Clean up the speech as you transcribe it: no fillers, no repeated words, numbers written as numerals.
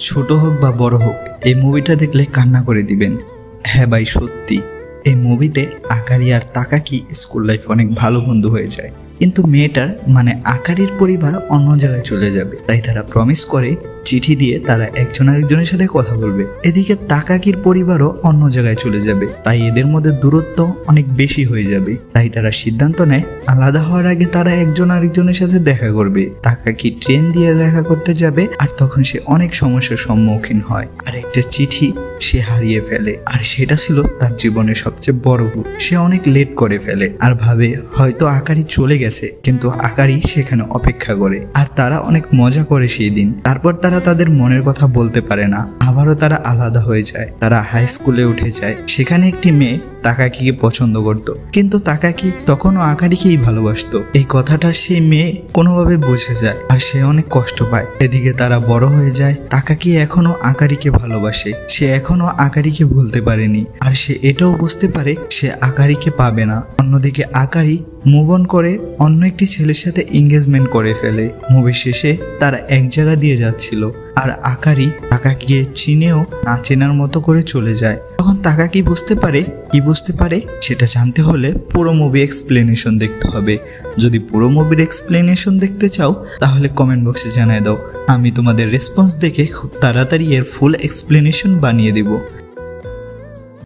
ছোট হোক বা বড় হোক এই মুভিটা দেখলে কান্না করে দিবেন। হ্যাঁ ভাই সত্যি, এই মুভিতে আকারি আর তাকাকি স্কুল লাইফ অনেক ভালো বন্ধু হয়ে যায়, কিন্তু মেয়েটার মানে আকারির পরিবার অন্য জায়গায় চলে যাবে। তাই তারা প্রমিস করে চিঠি দিয়ে তারা একজন আরেকজনের সাথে কথা বলবে। এদিকে তাকাকির পরিবারও অন্য জায়গায় চলে যাবে, তাই এদের মধ্যে দূরত্ব অনেক বেশি হয়ে যাবে। তাই তারা সিদ্ধান্ত নেয় আলাদা হওয়ার আগে তারা একজন আরেকজনের সাথে দেখা করবে। তাকাকি ট্রেন দিয়ে দেখা করতে যাবে, আর তখন সে অনেক সমস্যার সম্মুখীন হয় আর একটা চিঠি সে হারিয়ে ফেলে। আর সেটা ছিল তার জীবনের সবচেয়ে বড় ভুল। সে অনেক লেট করে ফেলে আর ভাবে হয়তো আকারি চলে গেছে, কিন্তু আকারি সেখানে অপেক্ষা করে আর তারা অনেক মজা করে সেই দিন। তারপর তারা তাদের মনের কথা বলতে পারে না, আবারও তারা আলাদা হয়ে যায়। তারা হাই স্কুলে উঠে যায়, সেখানে একটি মেয়ে তাকাকিকে পছন্দ করত, কিন্তু তাকাকি তখনও আকারিকেই ভালোবাসতো। এই কথাটা সেই মেয়ে কোনোভাবে বুঝে যায় আর সে অনেক কষ্ট পায়। এদিকে তারা বড় হয়ে যায়, তাকাকি এখনো আকারিকে ভালোবাসে, সে এখনো আকারিকে ভুলতে পারেনি আর সে এটাও বুঝতে পারে সে আকারিকে পাবে না। অন্যদিকে আকারি মুভ অন করে অন্য একটি ছেলের সাথে এঙ্গেজমেন্ট করে ফেলে। মুভি শেষে তারা এক জায়গা দিয়ে যাচ্ছিল আর আকারি তাকাকিকে চিনেও না চেনার মতো করে চলে যায়। তখন তাকাকি বুঝতে পারে সেটা জানতে হলে পুরো মুভি এক্সপ্লেনেশন দেখতে হবে। যদি পুরো মুভির এক্সপ্লেনেশন দেখতে চাও তাহলে কমেন্ট বক্সে জানিয়ে দাও, আমি তোমাদের রেসপন্স দেখে খুব তাড়াতাড়ি এর ফুল এক্সপ্লেনেশন বানিয়ে দেব।